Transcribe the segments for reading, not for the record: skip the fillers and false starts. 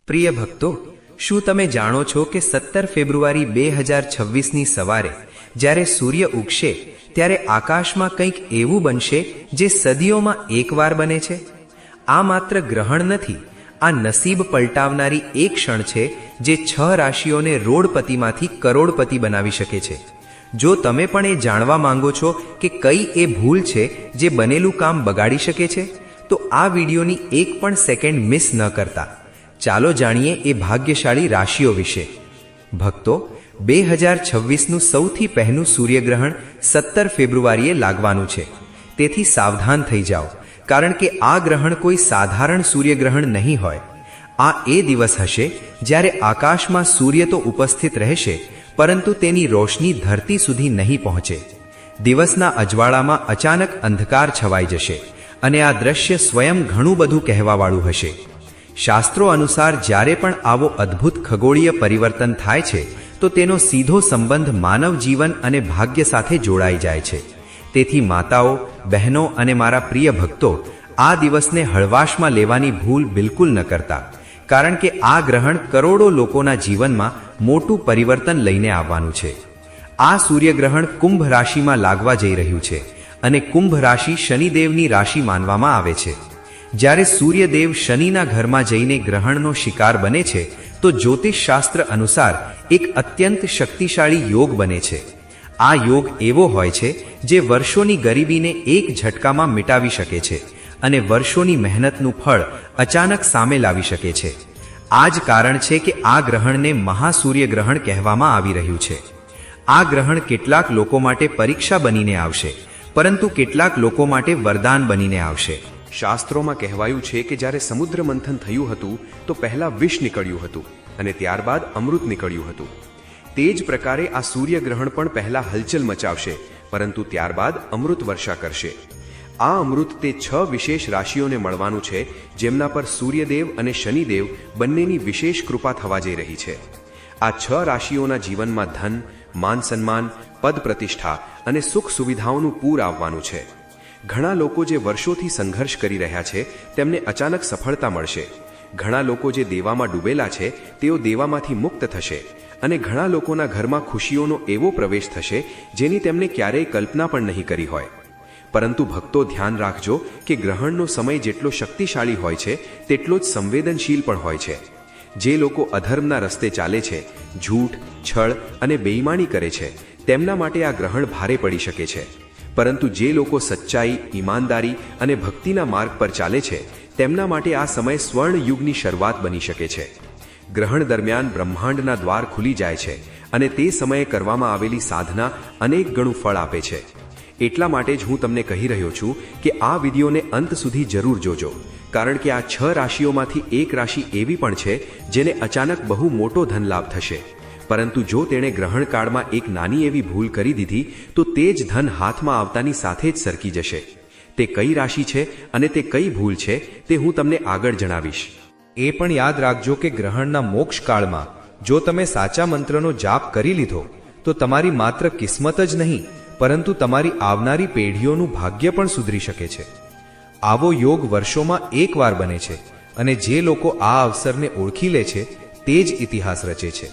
પ્રિય ભક્તો, શું તમે જાણો છો કે 17 ફેબ્રુઆરી 2026ની સવારે જ્યારે સૂર્ય ઉગશે ત્યારે આકાશમાં કંઈક એવું બનશે જે સદીઓમાં એકવાર બને છે? આ માત્ર ગ્રહણ નથી, આ નસીબ પલટાવનારી એક ક્ષણ છે જે 6 રાશિઓને રોડપતિમાંથી કરોડપતિ બનાવી શકે છે. જો તમે પણ એ જાણવા માંગો છો કે કઈ એ ભૂલ છે જે બનેલું કામ બગાડી શકે છે, તો આ વિડીયોની એક પણ સેકન્ડ મિસ ન કરતા. ચાલો જાણીએ એ ભાગ્યશાળી રાશિઓ વિશે. ભક્તો, 2026નું સૌથી પહેલું સૂર્યગ્રહણ 17 ફેબ્રુઆરીએ લાગવાનું છે. તેથી સાવધાન થઈ જાઓ, કારણ કે આ ગ્રહણ કોઈ સાધારણ સૂર્યગ્રહણ નહીં હોય. આ એ દિવસ હશે જ્યારે આકાશમાં સૂર્ય તો ઉપસ્થિત રહેશે, પરંતુ તેની રોશની ધરતી સુધી નહીં પહોંચે. દિવસના અજવાળામાં અચાનક અંધકાર છવાઈ જશે અને આ દ્રશ્ય સ્વયં ઘણું બધું કહેવાવાળું હશે. શાસ્ત્રો અનુસાર જ્યારે પણ આવો અદ્ભુત ખગોળીય પરિવર્તન થાય છે તો તેનો સીધો સંબંધ માનવ જીવન અને ભાગ્ય સાથે જોડાઈ જાય છે. તેથી માતાઓ, બહેનો અને મારા પ્રિય ભક્તો, આ દિવસને હળવાશમાં લેવાની ભૂલ બિલકુલ ન કરતા, કારણ કે આ ગ્રહણ કરોડો લોકોના જીવનમાં મોટું પરિવર્તન લઈને આવવાનું છે. આ સૂર્યગ્રહણ કુંભ રાશિમાં લાગવા જઈ રહ્યું છે અને કુંભ રાશિ શનિદેવની રાશિ માનવામાં આવે છે. જ્યારે સૂર્યદેવ શનિના ઘરમાં જઈને ગ્રહણનો શિકાર બને છે તો જ્યોતિષ શાસ્ત્ર અનુસાર એક અત્યંત શક્તિશાળી યોગ બને છે. આ યોગ એવો હોય છે જે વર્ષોની ગરીબીને એક ઝટકામાં મિટાવી શકે છે અને વર્ષોની મહેનતનું ફળ અચાનક સામે લાવી શકે છે. આ જ કારણ છે કે આ ગ્રહણને મહાસૂર્યગ્રહણ કહેવામાં આવી રહ્યું છે. આ ગ્રહણ કેટલાક લોકો માટે પરીક્ષા બનીને આવશે, પરંતુ કેટલાક લોકો માટે વરદાન બનીને આવશે. શાસ્ત્રોમાં કહેવાયું છે કે જ્યારે સમુદ્ર મંથન થયું હતું તો પહેલા વિષ નીકળ્યું હતું અને ત્યારબાદ અમૃત નીકળ્યું હતું. તે જ પ્રકારે આ સૂર્યગ્રહણ પણ પહેલા હલચલ મચાવશે, પરંતુ ત્યારબાદ અમૃત વર્ષા કરશે. આ અમૃત તે 6 વિશેષ રાશિઓને મળવાનું છે જેમના પર સૂર્યદેવ અને શનિદેવ બંનેની વિશેષ કૃપા થવા જઈ રહી છે. આ 6 રાશિઓના જીવનમાં ધન, માન સન્માન, પદ પ્રતિષ્ઠા અને સુખ સુવિધાઓનું પૂર આવવાનું છે. ઘણા લોકો જે વર્ષોથી સંઘર્ષ કરી રહ્યા છે તેમને અચાનક સફળતા મળશે. ઘણા લોકો જે દેવામાં ડૂબેલા છે તેઓ દેવામાંથી મુક્ત થશે અને ઘણા લોકોના ઘરમાં ખુશીઓનો એવો પ્રવેશ થશે જેની તેમને ક્યારેય કલ્પના પણ નહીં કરી હોય. પરંતુ ભક્તો, ધ્યાન રાખજો કે ગ્રહણનો સમય જેટલો શક્તિશાળી હોય છે તેટલો જ સંવેદનશીલ પણ હોય છે. જે લોકો અધર્મના રસ્તે ચાલે છે, ઝૂઠ, છળ અને બેઈમાની કરે છે, તેમના માટે આ ગ્રહણ ભારે પડી શકે છે. પરંતુ જે લોકો સચ્ચાઈ, ઈમાનદારી અને ભક્તિના માર્ગ પર ચાલે છે તેમના માટે આ સમય સ્વર્ણ યુગની શરૂઆત બની શકે છે. ગ્રહણ દરમિયાન બ્રહ્માંડના દ્વાર ખુલી જાય છે અને તે સમયે કરવામાં આવેલી સાધના અનેક ગણું ફળ આપે છે. એટલા માટે જ હું તમને કહી રહ્યો છું કે આ વિડીયોને અંત સુધી જરૂર જોજો, કારણ કે આ 6 રાશિઓમાંથી એક રાશિ એવી પણ છે જેને અચાનક બહુ મોટો ધનલાભ થશે. પરંતુ જો તેણે ગ્રહણકાળમાં એક નાની એવી ભૂલ કરી દીધી તો તે જ ધન હાથમાં આવતાની સાથે જ સરકી જશે. તે કઈ રાશિ છે અને તે કઈ ભૂલ છે તે હું તમને આગળ જણાવીશ. એ પણ યાદ રાખજો કે ગ્રહણના મોક્ષકાળમાં જો તમે સાચા મંત્રનો જાપ કરી લીધો તો તમારી માત્ર કિસ્મત જ નહીં, પરંતુ તમારી આવનારી પેઢીઓનું ભાગ્ય પણ સુધરી શકે છે. આવો યોગ વર્ષોમાં એકવાર બને છે અને જે લોકો આ અવસરને ઓળખી લે છે તે જ ઇતિહાસ રચે છે.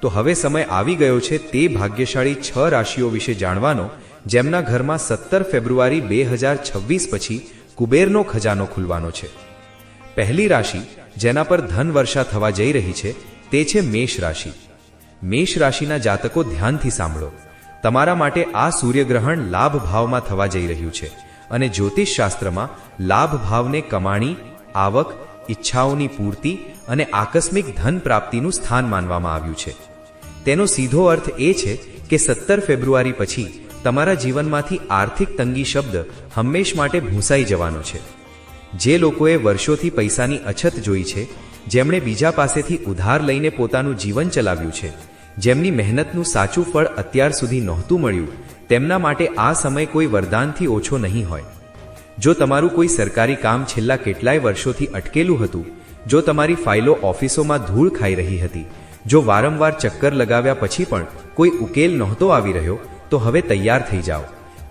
તો હવે સમય આવી ગયો છે તે ભાગ્યશાળી 6 રાશિઓ વિશે જાણવાનો જેમના ઘરમાં 17 ફેબ્રુઆરી 2026 પછી કુબેરનો ખજાનો ખુલવાનો છે. પહેલી રાશિ જેના પર ધન વર્ષા થવા જઈ રહી છે તે છે મેષ રાશિ. મેષ રાશિના જાતકો, ધ્યાનથી સાંભળો. તમારા માટે આ સૂર્યગ્રહણ લાભ ભાવમાં થવા જઈ રહ્યું છે અને જ્યોતિષ શાસ્ત્રમાં લાભ ભાવને કમાણી, આવક, ઈચ્છાઓની પૂર્તિ અને આકસ્મિક ધન પ્રાપ્તિનું સ્થાન માનવામાં આવ્યું છે. તેનો સીધો અર્થ એ છે કે 17 ફેબ્રુઆરી પછી તમારા જીવનમાંથી આર્થિક તંગી શબ્દ હંમેશ માટે ભૂંસાઈ જવાનો છે. જે લોકોએ વર્ષોથી પૈસાની અછત જોઈ છે, જેમણે બીજા પાસેથી ઉધાર લઈને પોતાનું જીવન ચલાવ્યું છે, જેમની મહેનતનું સાચું ફળ અત્યાર સુધી નહોતું મળ્યું, તેમના માટે આ સમય કોઈ વરદાનથી ઓછો નહીં હોય. જો તમારું કોઈ સરકારી કામ છેલ્લા કેટલાય વર્ષોથી અટકેલું હતું, જો તમારી ફાઇલો ઓફિસોમાં ધૂળ ખાઈ રહી હતી, જો વારંવાર ચક્કર લગાવ્યા પછી પણ કોઈ ઉકેલ નહોતો આવી રહ્યો, તો હવે તૈયાર થઈ જાઓ,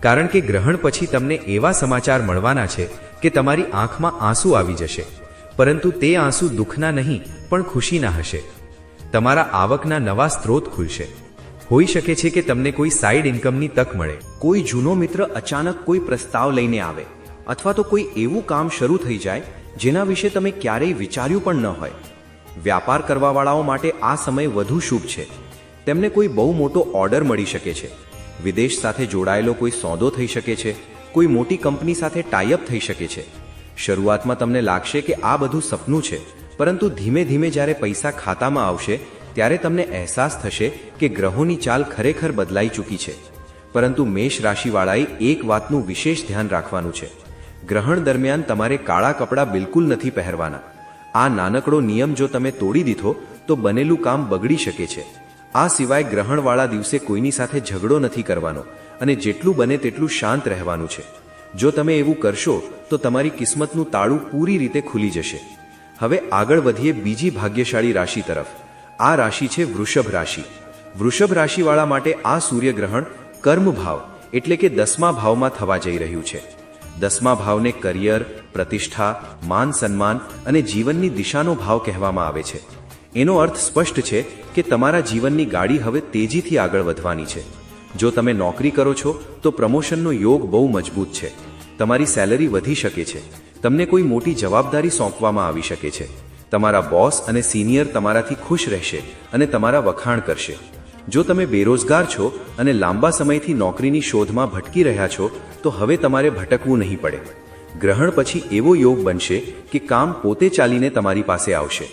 કારણ કે ગ્રહણ પછી તમને એવા સમાચાર મળવાના છે કે તમારી આંખમાં આંસુ આવી જશે. પરંતુ તે આંસુ દુઃખના નહીં પણ ખુશીના હશે. તમારા આવકના નવા સ્ત્રોત ખુલશે. હોઈ શકે છે કે તમને કોઈ સાઇડ ઇન્કમની તક મળે. કોઈ જૂનો મિત્ર અચાનક કોઈ પ્રસ્તાવ લઈને આવે, અથવા તો કોઈ એવું કામ શરૂ થઈ જાય જેના વિશે તમે ક્યારેય વિચાર્યું પણ ન હોય. વ્યાપાર કરવાવાળાઓ માટે આ સમય વધુ શુભ છે. તેમને કોઈ બહુ મોટો ઓર્ડર મળી શકે છે. વિદેશ સાથે જોડાયેલો કોઈ સોદો થઈ શકે છે. કોઈ મોટી કંપની સાથે ટાઈઅપ થઈ શકે છે. શરૂઆતમાં તમને લાગશે કે આ બધું સપનું છે, પરંતુ ધીમે ધીમે જ્યારે પૈસા ખાતામાં આવશે ત્યારે તમને અહેસાસ થશે કે ગ્રહોની ચાલ ખરેખર બદલાઈ ચૂકી છે. પરંતુ મેષ રાશિવાળાએ એક વાતનું વિશેષ ધ્યાન રાખવાનું છે. ગ્રહણ દરમિયાન તમારે કાળા કપડાં બિલકુલ નથી પહેરવાના. આ નાનકડો નિયમ જો તમે તોડી દીધો તો બનેલું કામ બગડી શકે છે. આ સિવાય ગ્રહણવાળા દિવસે કોઈની સાથે ઝઘડો નથી કરવાનો અને જેટલું બને તેટલું શાંત રહેવાનું છે. જો તમે એવું કરશો તો તમારી કિસ્મતનું તાળું પૂરી રીતે ખુલી જશે. હવે આગળ વધીએ બીજી ભાગ્યશાળી રાશિ તરફ. આ રાશિ છે વૃષભ રાશિ. વૃષભ રાશિવાળા માટે આ સૂર્યગ્રહણ કર્મ ભાવ એટલે કે 10મા ભાવમાં થવા જઈ રહ્યું છે. 10મા ભાવને કરિયર, પ્રતિષ્ઠા, માન સન્માન અને જીવનની દિશાનો ભાવ કહેવામાં આવે છે. એનો અર્થ સ્પષ્ટ છે કે તમારા જીવનની ગાડી હવે તેજીથી આગળ વધવાની છે. જો તમે નોકરી કરો છો તો પ્રમોશનનો યોગ બહુ મજબૂત છે. તમારી સેલરી વધી શકે છે. તમને કોઈ મોટી જવાબદારી સોંપવામાં આવી શકે છે. તમારા બોસ અને સિનિયર તમારાથી ખુશ રહેશે અને તમારા વખાણ કરશે. જો તમે બેરોજગાર છો અને લાંબા સમયથી નોકરીની શોધમાં ભટકી રહ્યા છો તો હવે તમારે ભટકવું નહીં પડે. ગ્રહણ પછી એવો યોગ બનશે કે કામ પોતે ચાલીને તમારી પાસે આવશે.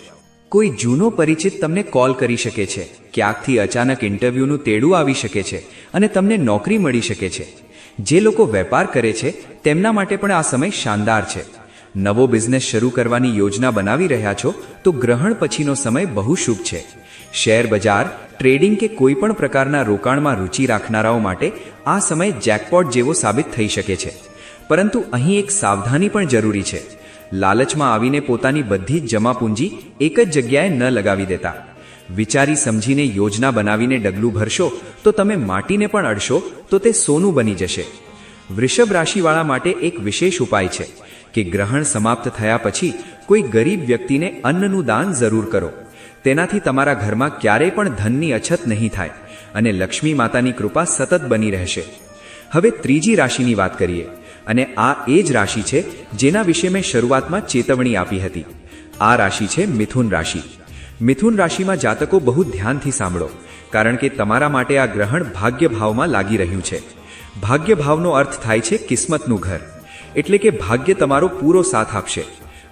કોઈ જૂનો પરિચિત તમને કોલ કરી શકે છે. ક્યાંકથી અચાનક ઇન્ટરવ્યૂનું તેડું આવી શકે છે અને તમને નોકરી મળી શકે છે. જે લોકો વેપાર કરે છે તેમના માટે પણ આ સમય શાનદાર છે. નવો બિઝનેસ શરૂ કરવાની યોજના બનાવી રહ્યા છો તો ગ્રહણ પછીનો સમય બહુ શુભ છે. શેર બજાર, ટ્રેડિંગ કે કોઈ પણ પ્રકારના રોકાણમાં રુચિ રાખનારાઓ માટે આ સમય જેકપોટ જેવો સાબિત થઈ શકે છે. પરંતુ અહીં એક સાવધાની પણ જરૂરી છે. લાલચમાં આવીને પોતાની બધી જ જમા પૂંજી એક જ જગ્યાએ ન લગાવી દેતા. વિચારી સમજીને યોજના બનાવીને ડગલું ભરશો તો તમે માટીને પણ અડશો તો તે સોનું બની જશે. વૃષભ રાશિવાળા માટે એક વિશેષ ઉપાય છે કે ગ્રહણ સમાપ્ત થયા પછી કોઈ ગરીબ વ્યક્તિને અન્નનું દાન જરૂર કરો. તેનાથી તમારા ઘરમાં ક્યારેય પણ ધનની અછત નહીં થાય અને લક્ષ્મી માતાની કૃપા સતત બની રહેશે. હવે ત્રીજી રાશિની વાત કરીએ અને આ એ જ રાશિ છે જેના વિશે મેં શરૂઆતમાં ચેતવણી આપી હતી. આ રાશિ છે મિથુન રાશિ. મિથુન રાશિમાં જાતકો બહુ ધ્યાનથી સાંભળો, કારણ કે તમારા માટે આ ગ્રહણ ભાગ્ય ભાવમાં લાગી રહ્યું છે. ભાગ્ય ભાવનો અર્થ થાય છે કિસ્મતનું ઘર. એટલે કે ભાગ્ય તમારો પૂરો સાથ આપશે.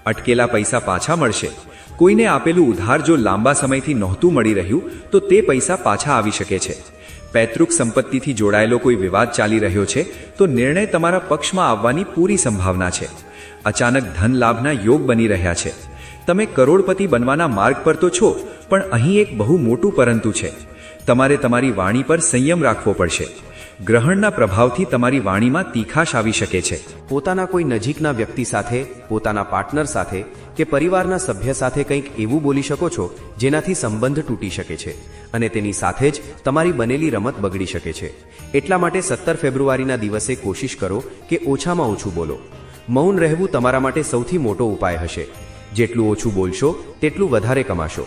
અટકેલા પૈસા પાછા મળશે. કોઈને આપેલું ઉધાર જો લાંબા સમયથી નહોતું મળી રહ્યું તો તે પૈસા પાછા આવી શકે છે. પૈતૃક સંપત્તિથી જોડાયેલો કોઈ વિવાદ ચાલી રહ્યો છે તો નિર્ણય તમારા પક્ષમાં આવવાની પૂરી સંભાવના છે. અચાનક ધન લાભના યોગ બની રહ્યા છે. તમે કરોડપતિ બનવાના માર્ગ પર તો છો, પણ અહીં એક બહુ મોટું પરંતુ છે. તમારે તમારી વાણી પર સંયમ રાખવો પડશે. ગ્રહણના પ્રભાવથી તમારી વાણીમાં તીખાશ આવી શકે છે. પોતાના કોઈ નજીકના વ્યક્તિ સાથે, પોતાના પાર્ટનર સાથે કે પરિવારના સભ્ય સાથે કંઈક એવું બોલી શકો છો જેનાથી સંબંધ તૂટી શકે છે અને તેની સાથે જ તમારી બનેલી રમત બગડી શકે છે. એટલા માટે 17 ફેબ્રુઆરીના દિવસે કોશિશ કરો કે ઓછામાં ઓછું બોલો. મૌન રહેવું તમારા માટે સૌથી મોટો ઉપાય હશે. જેટલું ઓછું બોલશો તેટલું વધારે કમાશો.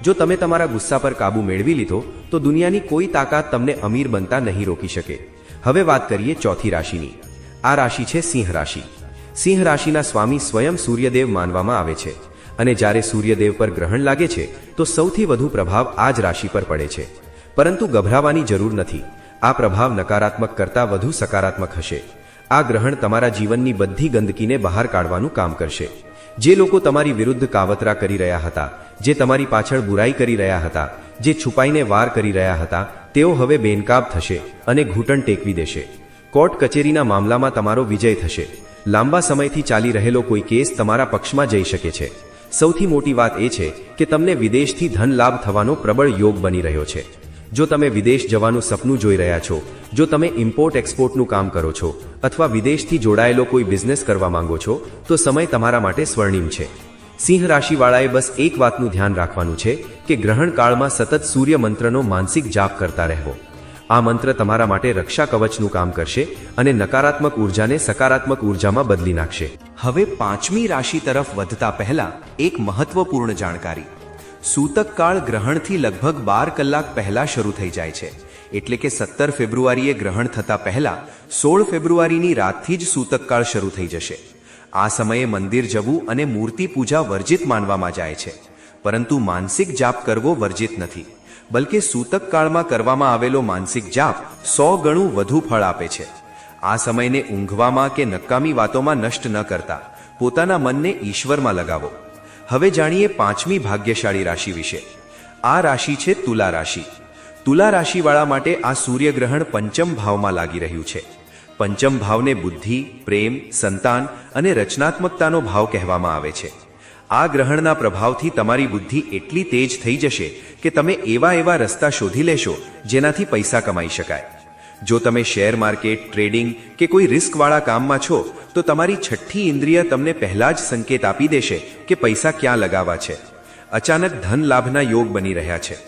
જો તમે તમારા ગુસ્સા પર કાબૂ મેળવી લીધો તો દુનિયાની કોઈ તાકાત તમને અમીર બનતા નહીં રોકી શકે. હવે વાત કરીએ ચોથી રાશિની. આ રાશિ છે સિંહ રાશિ. સિંહ રાશિના સ્વામી સ્વયં સૂર્યદેવ માનવામાં આવે છે અને જ્યારે સૂર્યદેવ પર ગ્રહણ લાગે છે તો સૌથી વધુ પ્રભાવ આ જ રાશિ પર પડે છે. પરંતુ ગભરાવાની જરૂર નથી. આ પ્રભાવ નકારાત્મક કરતાં વધુ સકારાત્મક હશે. આ ગ્રહણ તમારા જીવનની બધી ગંદકીને બહાર કાઢવાનું કામ કરશે. જે લોકો તમારી વિરુદ્ધ કાવતરા કરી રહ્યા હતા, જે તમારી પાછળ બુરાઈ કરી રહ્યા હતા, જે છુપાઈને વાર કરી રહ્યા હતા, તેઓ હવે બેનકાબ થશે અને ઘૂંટણ ટેકવી દેશે. કોર્ટ કચેરીના મામલામાં તમારો વિજય થશે. લાંબા સમયથી ચાલી રહેલો કોઈ કેસ તમારા પક્ષમાં જઈ શકે છે. સૌથી મોટી વાત એ છે કે તમને વિદેશથી ધન લાભ થવાનો પ્રબળ યોગ બની રહ્યો છે. જો તમે વિદેશ જવાનું સપનું જોઈ રહ્યા છો, જો તમે ઇમ્પોર્ટ એક્સપોર્ટનું કામ કરો છો અથવા વિદેશથી જોડાયેલો કોઈ બિઝનેસ કરવા માંગો છો તો સમય તમારા માટે સ્વર્ણિમ છે. સિંહ રાશિવાળાએ બસ એક વાતનું ધ્યાન રાખવાનું છે કે ગ્રહણ કાળમાં સતત સૂર્ય મંત્રનો માનસિક જાપ કરતા રહેવો. આ મંત્ર તમારા માટે રક્ષા કવચનું કામ કરશે અને નકારાત્મક ઉર્જાને સકારાત્મક ઉર્જામાં બદલી નાખશે. હવે પાંચમી રાશિ તરફ વધતા પહેલા એક મહત્વપૂર્ણ જાણકારી. સૂતક કાળ ગ્રહણથી લગભગ 12 કલાક પહેલા શરૂ થઈ જાય છે. એટલે કે 17 ફેબ્રુઆરીએ ગ્રહણ થતા પહેલા 16 ફેબ્રુઆરીની રાતથી જ સૂતક કાળ શરૂ થઈ જશે. આ સમયે મંદિર જવું અને મૂર્તિ પૂજા વર્જિત માનવામાં જાય છે, પરંતુ માનસિક જાપ કરવો વર્જિત નથી. બલકે સૂતક કાળમાં કરવામાં આવેલો માનસિક જાપ 100 ગણું વધુ ફળ આપે છે. આ સમયને ઊંઘવામાં કે નકામી વાતોમાં નષ્ટ ન કરતા પોતાના મનને ઈશ્વરમાં લગાવો. હવે જાણીએ પાંચમી ભાગ્યશાળી રાશિ વિશે. આ રાશિ છે તુલા રાશિ. તુલા રાશિવાળા માટે આ સૂર્યગ્રહણ પંચમ ભાવમાં લાગી રહ્યું છે. પંચમ ભાવને બુદ્ધિ, પ્રેમ, સંતાન અને રચનાત્મકતાનો ભાવ કહેવામાં આવે છે. આ ગ્રહણના પ્રભાવથી તમારી બુદ્ધિ એટલી તેજ થઈ જશે કે તમે એવા રસ્તા શોધી લેશો જેનાથી પૈસા કમાઈ શકાય. જો તમે શેર માર્કેટ, ટ્રેડિંગ કે કોઈ રિસ્કવાળા કામમાં છો તો તમારી છઠ્ઠી ઇન્દ્રિય તમને પહેલા જ સંકેત આપી દેશે કે પૈસા ક્યાં લગાવવા છે. અચાનક ધન લાભના યોગ બની રહ્યા છે.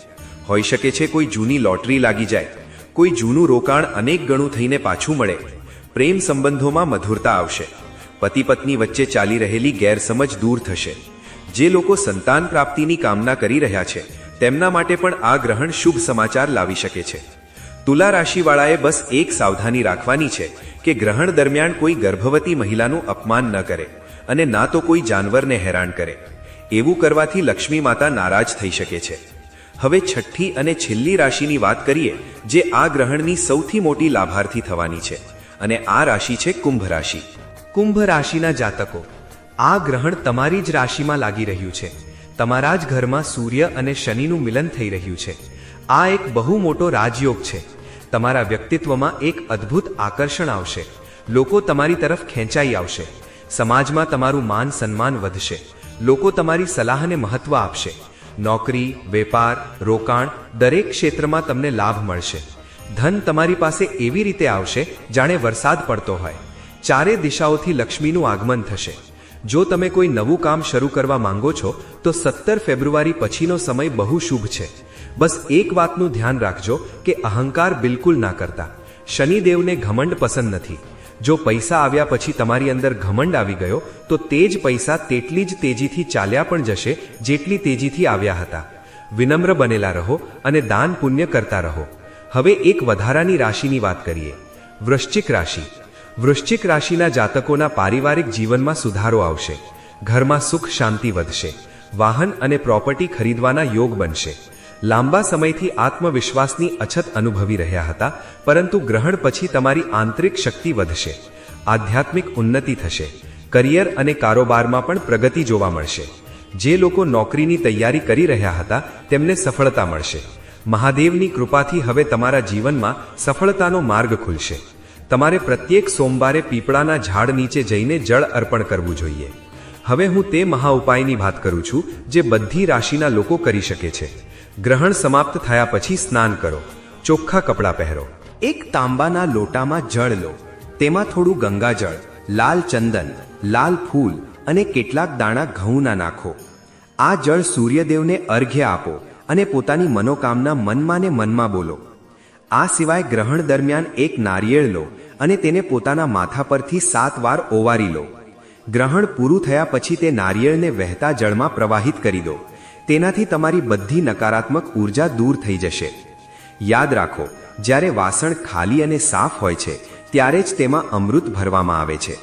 હોઈ શકે છે કોઈ જૂની લોટરી લાગી જાય, કોઈ જૂનું રોકાણ અનેક ગણું થઈને પાછું મળે. પ્રેમ સંબંધોમાં મધુરતા આવશે. પતિ પત્ની વચ્ચે ચાલી રહેલી ગેરસમજ દૂર થશે. જે લોકો સંતાન પ્રાપ્તિની કામના કરી રહ્યા છે તેમના માટે પણ આ ગ્રહણ શુભ સમાચાર લાવી શકે છે. તુલા રાશિવાળાએ બસ એક સાવધાની રાખવાની છે કે ગ્રહણ દરમિયાન કોઈ ગર્ભવતી મહિલાનું અપમાન ન કરે અને ના તો કોઈ જાનવરને હેરાન કરે. એવું કરવાથી લક્ષ્મી માતા નારાજ થઈ શકે છે. હવે છઠ્ઠી અને છેલ્લી રાશિની વાત કરીએ જે આ ગ્રહણની સૌથી મોટી લાભાર્થી થવાની છે, અને આ રાશિ છે કુંભ રાશિ. કુંભ રાશિના જાતકો, આ ગ્રહણ તમારી જ રાશિમાં લાગી રહ્યું છે. તમારા જ ઘરમાં સૂર્ય અને શનિનું મિલન થઈ રહ્યું છે. આ એક બહુ મોટો રાજયોગ છે. તમારા વ્યક્તિત્વમાં એક અદ્ભુત આકર્ષણ આવશે. લોકો તમારી તરફ ખેંચાઈ આવશે. સમાજમાં તમારું માન સન્માન વધશે. લોકો તમારી સલાહને મહત્વ આપશે. નોકરી, વેપાર, રોકાણ દરેક ક્ષેત્રમાં તમને લાભ મળશે. ધન તમારી પાસે એવી રીતે આવશે જાણે વરસાદ પડતો હોય. ચારે દિશાઓથી લક્ષ્મીનું આગમન થશે. જો તમે કોઈ નવું કામ શરૂ કરવા માંગો છો તો 17 ફેબ્રુઆરી પછીનો સમય બહુ શુભ છે. બસ એક વાતનું ધ્યાન રાખજો કે અહંકાર બિલકુલ ના કરતા. શનિદેવને ઘમંડ પસંદ નથી. જો પૈસા આવ્યા પછી તમારી અંદર ઘમંડ આવી ગયો તો તે જ પૈસા તેટલી જ તેજીથી ચાલ્યા પણ જશે જેટલી તેજીથી આવ્યા હતા. વિનમ્ર બનેલા રહો અને દાન પુણ્ય કરતા રહો. હવે એક વધારાની રાશિની વાત કરીએ. વૃશ્ચિક રાશિ. વૃશ્ચિક રાશિના જાતકોના પારિવારિક જીવનમાં સુધારો આવશે. ઘરમાં સુખ શાંતિ વધશે. વાહન અને પ્રોપર્ટી ખરીદવાના યોગ બનશે. લાંબા સમયથી આત્મવિશ્વાસની અછત અનુભવી રહ્યા હતા, પરંતુ ગ્રહણ પછી તમારી આંતરિક શક્તિ વધશે. આધ્યાત્મિક ઉન્નતિ થશે. કરિયર અને કારોબારમાં પણ પ્રગતિ જોવા મળશે. જે લોકો નોકરીની તૈયારી કરી રહ્યા હતા તેમને સફળતા મળશે. મહાદેવની કૃપાથી હવે તમારા જીવનમાં સફળતાનો માર્ગ ખુલશે. તમારે પ્રત્યેક સોમવારે પીપળાના ઝાડ નીચે જઈને જળ અર્પણ કરવું જોઈએ. હવે હું તે મહા ઉપાયની વાત કરું છું જે બધી રાશિના લોકો કરી શકે છે. ગ્રહણ સમાપ્ત થયા પછી સ્નાન કરો. ચોખ્ખા કપડાં પહેરો. એક તાંબાના લોટામાં જળ લો. તેમાં થોડું ગંગાજળ, લાલ ચંદન, લાલ ફૂલ અને કેટલાક દાણા ઘઉંના નાખો. આ જળ સૂર્યદેવને અર્ઘ્ય આપો અને પોતાની મનોકામના મનમાં ને મનમાં બોલો. આ સિવાય ગ્રહણ દરમિયાન એક નારિયેળ લો અને તેને પોતાના માથા પરથી 7 વાર ઓવારી લો. ગ્રહણ પૂરું થયા પછી તે નારિયેળને વહેતા જળમાં પ્રવાહિત કરી દો. તેનાથી તમારી બધી નકારાત્મક ઉર્જા દૂર થઈ જશે. યાદ રાખો, જ્યારે વાસણ ખાલી અને સાફ હોય છે ત્યારે જ તેમાં અમૃત ભરવામાં આવે છે.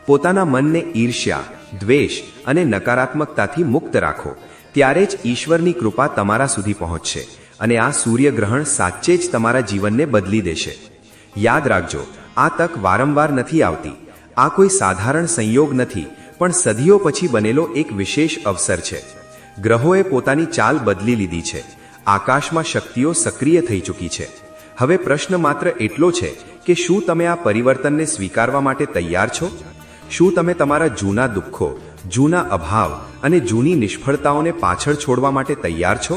પોતાના મનને ઈર્ષ્યા, દ્વેષ અને નકારાત્મકતાથી મુક્ત રાખો. ત્યારે જ ઈશ્વરની કૃપા તમારા સુધી પહોંચશે અને આ સૂર્યગ્રહણ સાચે જ તમારા જીવનને બદલી દેશે. યાદ રાખજો, આ તક વારંવાર નથી આવતી. આ કોઈ સાધારણ સંયોગ નથી, પણ સદીઓ પછી બનેલો એક વિશેષ અવસર છે. ગ્રહોએ પોતાની ચાલ બદલી લીધી છે. આકાશમાં શક્તિઓ સક્રિય થઈ ચૂકી છે. હવે પ્રશ્ન માત્ર એટલો છે કે શું તમે આ પરિવર્તનને સ્વીકારવા માટે તૈયાર છો? શું તમે તમારા જૂના દુઃખો, જૂના અભાવ અને જૂની નિષ્ફળતાઓને પાછળ છોડવા માટે તૈયાર છો?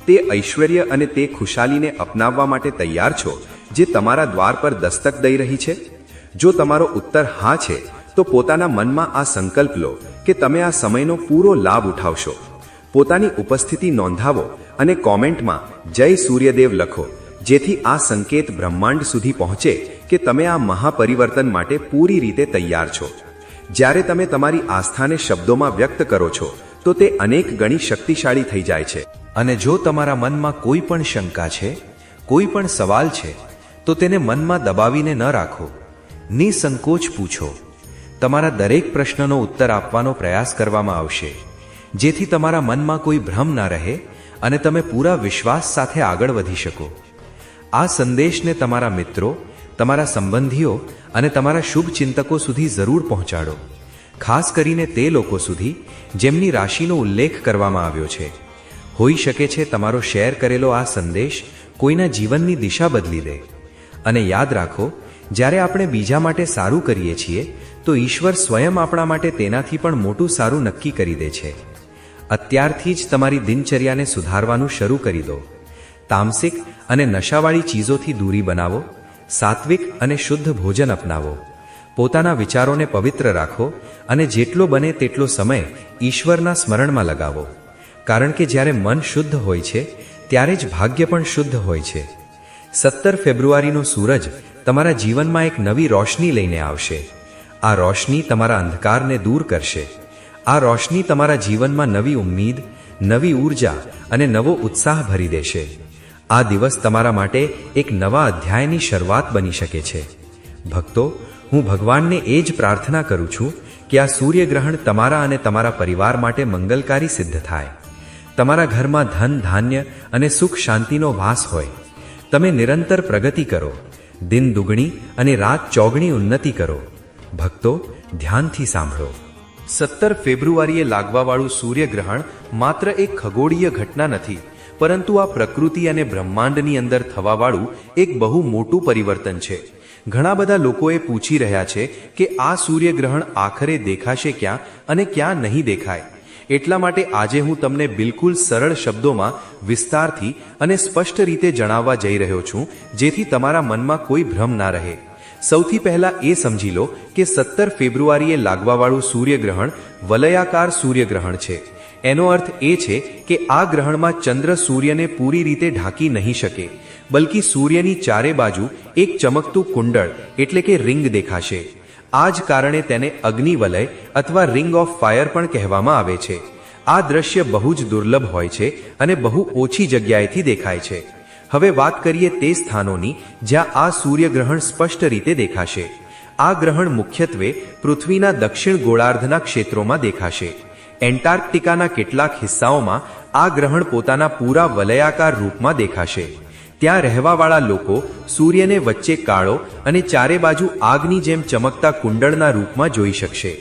તે ઐશ્વર્ય અને તે ખુશાલીને અપનાવવા માટે તૈયાર છો જે તમારા દ્વાર પર દસ્તક દઈ રહી છે? જો તમારો ઉત્તર હા છે તો પોતાના મનમાં આ સંકલ્પ લો કે તમે આ સમયનો પૂરો લાભ ઉઠાવશો. પોતાની ઉપસ્થિતિ નોંધાવો અને કોમેન્ટમાં જય સૂર્યદેવ લખો. જેથી આ સંકેત બ્રહ્માંડ સુધી પહોંચે કે તમે આ મહાપરિવર્તન માટે પૂરી રીતે તૈયાર છો. જ્યારે તમે તમારી આસ્થાને શબ્દોમાં વ્યક્ત કરો છો તો તે અનેક ગણી શક્તિશાળી થઈ જાય છે. અને જો તમારા મનમાં કોઈ પણ શંકા છે, કોઈ પણ સવાલ છે, તો તેને મનમાં દબાવીને ન રાખો. નિસંકોચ પૂછો. તમારા દરેક પ્રશ્નનો ઉત્તર આપવાનો પ્રયાસ કરવામાં આવશે, જેથી તમારા મનમાં કોઈ ભ્રમ ના રહે અને તમે પૂરા વિશ્વાસ સાથે આગળ વધી શકો. આ સંદેશને તમારા મિત્રો, તમારા સંબંધીઓ અને તમારા શુભ ચિંતકો સુધી જરૂર પહોંચાડો. ખાસ કરીને તે લોકો સુધી જેમની રાશિનો ઉલ્લેખ કરવામાં આવ્યો છે. હોઈ શકે છે તમારો શેર કરેલો આ સંદેશ કોઈના જીવનની દિશા બદલી દે. અને યાદ રાખો, જ્યારે આપણે બીજા માટે સારું કરીએ છીએ તો ઈશ્વર સ્વયં આપણા માટે તેનાથી પણ મોટું સારું નક્કી કરી દે છે. અત્યારથી જ તમારી દિનચર્યાને સુધારવાનું શરૂ કરી દો. તામસિક અને નશાવાળી ચીજોથી દૂરી બનાવો. સાત્વિક અને શુદ્ધ ભોજન અપનાવો. પોતાના વિચારોને પવિત્ર રાખો અને જેટલો બને તેટલો સમય ઈશ્વરના સ્મરણમાં લગાવો. કારણ કે જ્યારે મન શુદ્ધ હોય છે ત્યારે જ ભાગ્ય પણ શુદ્ધ હોય છે. 17 ફેબ્રુઆરીનો સૂરજ તમારા જીવનમાં એક નવી રોશની લઈને આવશે. આ રોશની તમારા અંધકારને દૂર કરશે. આ રોશની તમારા જીવનમાં નવી ઉમ્મીદ, નવી ઊર્જા અને નવો ઉત્સાહ ભરી દેશે. આ દિવસ તમારા માટે એક નવા અધ્યાયની શરૂઆત બની શકે છે. ભક્તો, હું ભગવાનને એ જ પ્રાર્થના કરું છું કે આ સૂર્યગ્રહણ તમારા અને તમારા પરિવાર માટે મંગલકારી સિદ્ધ થાય. તમારા ઘરમાં ધન, ધાન્ય અને સુખ શાંતિનો વાસ હોય. તમે નિરંતર પ્રગતિ કરો, દિન દુગણી અને રાત ચોગણી ઉન્નતિ કરો. ભક્તો, ધ્યાનથી સાંભળો. 17 ફેબ્રુઆરીએ લાગવાવાળું સૂર્યગ્રહણ માત્ર એક ખગોળીય ઘટના નથી, પરંતુ આ પ્રકૃતિ અને બ્રહ્માંડની અંદર થવાવાળું એક બહુ મોટું પરિવર્તન છે. ઘણા બધા લોકોએ પૂછી રહ્યા છે કે આ સૂર્યગ્રહણ આખરે દેખાશે ક્યાં અને ક્યાં નહીં દેખાય. એટલા માટે આજે હું તમને બિલકુલ સરળ શબ્દોમાં વિસ્તારથી અને સ્પષ્ટ રીતે જણાવવા જઈ રહ્યો છું, જેથી તમારા મનમાં કોઈ ભ્રમ ના રહે. સૌથી પહેલા એ સમજી લો કે 17 ફેબ્રુઆરીએ લાગવાવાળું સૂર્યગ્રહણ વલયાકાર સૂર્યગ્રહણ છે. એનો અર્થ એ છે કે આ ગ્રહણમાં ચંદ્ર સૂર્યને પૂરી રીતે ઢાંકી નહીં શકે, બલ્કિ સૂર્યની ચારે બાજુ એક ચમકતું કુંડળ એટલે કે રિંગ દેખાશે. આ જ કારણે તેને અગ્નિવલય અથવા રિંગ ઓફ ફાયર પણ કહેવામાં આવે છે. આ દ્રશ્ય બહુ જ દુર્લભ હોય છે અને બહુ ઓછી જગ્યાએથી દેખાય છે. હવે વાત કરીએ તે સ્થાનોની જ્યાં આ સૂર્યગ્રહણ સ્પષ્ટ રીતે દેખાશે. આ ગ્રહણ મુખ્યત્વે પૃથ્વીના દક્ષિણ ગોળાર્ધના ક્ષેત્રોમાં દેખાશે. એન્ટાર્કટિકાના કેટલાક હિસ્સાઓમાં આ ગ્રહણ પોતાના પૂરા વલયાકાર રૂપમાં દેખાશે. ત્યાં રહેવાવાળા લોકો સૂર્યને વચ્ચે કાળો અને ચારે બાજુ આગની જેમ ચમકતા કુંડળના રૂપમાં જોઈ શકશે.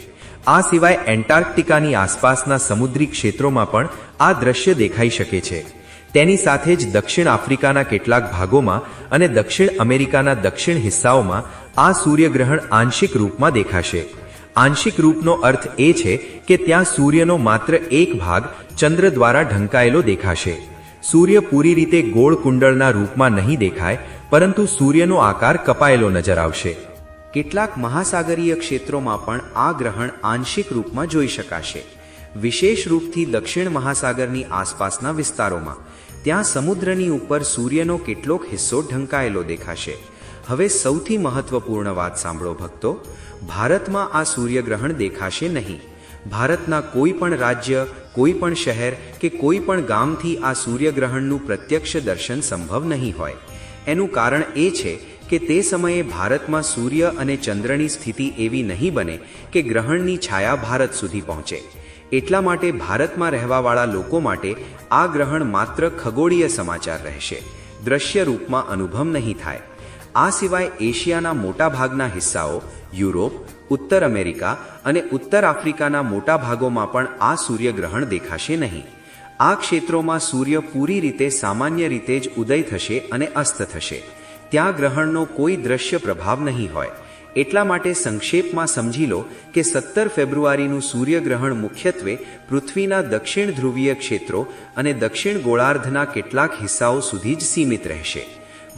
આ સિવાય એન્ટાર્કટિકાની આસપાસના સમુદ્રી ક્ષેત્રોમાં પણ આ દ્રશ્ય દેખાઈ શકે છે. તેની સાથે જ દક્ષિણ આફ્રિકાના કેટલાક ભાગોમાં અને દક્ષિણ અમેરિકાના દક્ષિણ હિસ્સાઓમાં આ સૂર્યગ્રહણ આંશિક રૂપમાં દેખાશે. આંશિક રૂપનો અર્થ એ છે કે ત્યાં સૂર્યનો માત્ર એક ભાગ ચંદ્ર દ્વારા ઢંકાયેલો દેખાશે. સૂર્ય પૂરી રીતે ગોળ કુંડળના રૂપમાં નહીં દેખાય, પરંતુ સૂર્યનો આકાર કપાયેલો નજર આવશે. કેટલાક મહાસાગરીય ક્ષેત્રોમાં પણ આ ગ્રહણ આંશિક રૂપમાં જોઈ શકાશે. વિશેષ રૂપથી દક્ષિણ મહાસાગરની આસપાસના વિસ્તારોમાં ત્યાં સમુદ્રની ઉપર સૂર્યનો કેટલોક હિસ્સો ઢંકાયેલો દેખાશે. હવે સૌથી મહત્વપૂર્ણ વાત સાંભળો ભક્તો, ભારતમાં આ સૂર્યગ્રહણ દેખાશે નહીં. ભારતના કોઈ પણ રાજ્ય, કોઈ પણ શહેર કે કોઈ પણ ગામથી આ સૂર્યગ્રહણનું પ્રત્યક્ષ દર્શન સંભવ નહીં હોય. એનું કારણ એ છે કે તે સમયે ભારતમાં સૂર્ય અને ચંદ્રની સ્થિતિ એવી નહીં બને કે ગ્રહણની છાયા ભારત સુધી પહોંચે. એટલા માટે ભારતમાં રહેવાવાળા લોકો માટે આ ગ્રહણ માત્ર ખગોળીય સમાચાર રહેશે, દ્રશ્ય રૂપમાં અનુભવ નહીં થાય. આ સિવાય એશિયાના મોટા ભાગના હિસ્સાઓ, યુરોપ, ઉત્તર અમેરિકા અને ઉત્તર આફ્રિકાના મોટા ભાગોમાં પણ આ સૂર્યગ્રહણ દેખાશે નહીં. આ ક્ષેત્રોમાં સૂર્ય પૂરી રીતે સામાન્ય રીતે જ ઉદય થશે અને અસ્ત થશે. ત્યાં ગ્રહણનો કોઈ દ્રશ્ય પ્રભાવ નહીં હોય. એટલા માટે સંક્ષેપમાં સમજી લો કે 17 ફેબ્રુઆરીનું સૂર્યગ્રહણ મુખ્યત્વે પૃથ્વીના દક્ષિણ ધ્રુવીય ક્ષેત્રો અને દક્ષિણ ગોળાર્ધના કેટલાક હિસ્સાઓ સુધી જ સીમિત રહેશે.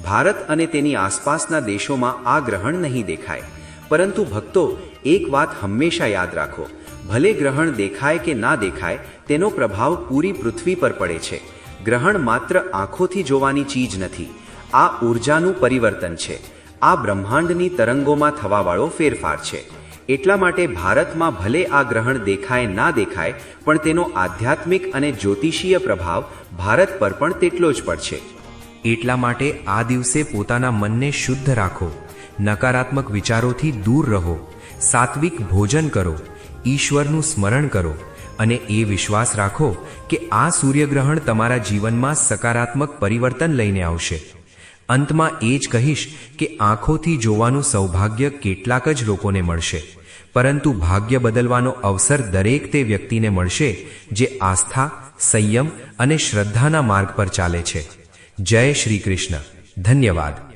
ભારત અને તેની આસપાસના દેશોમાં આ ગ્રહણ નહીં દેખાય. પરંતુ ભક્તો, એક વાત હંમેશા યાદ રાખો, ભલે ગ્રહણ દેખાય કે ના દેખાય, તેનો પ્રભાવ પૂરી પૃથ્વી પર પડે છે. ગ્રહણ માત્ર આંખોથી જોવાની ચીજ નથી. આ ઊર્જાનું પરિવર્તન છે, આ બ્રહ્માંડની તરંગોમાં થવાવાળો ફેરફાર છે. એટલા માટે ભારતમાં ભલે આ ગ્રહણ દેખાય ના દેખાય, પણ તેનો આધ્યાત્મિક અને જ્યોતિષીય પ્રભાવ ભારત પર પણ તેટલો જ પડશે. એટલા માટે આ દિવસે પોતાના મનને શુદ્ધ રાખો, નકારાત્મક વિચારોથી દૂર રહો, સાત્વિક ભોજન કરો, ઈશ્વરનું સ્મરણ કરો અને એ વિશ્વાસ રાખો કે આ સૂર્યગ્રહણ તમારા જીવનમાં સકારાત્મક પરિવર્તન લઈને આવશે. અંતમાં એ જ કહીશ કે આંખોથી જોવાનું સૌભાગ્ય કેટલાક જ લોકોને મળશે, પરંતુ ભાગ્ય બદલવાનો અવસર દરેક તે વ્યક્તિને મળશે જે આસ્થા, સંયમ અને શ્રદ્ધાના માર્ગ પર ચાલે છે. જય શ્રી કૃષ્ણ. ધન્યવાદ.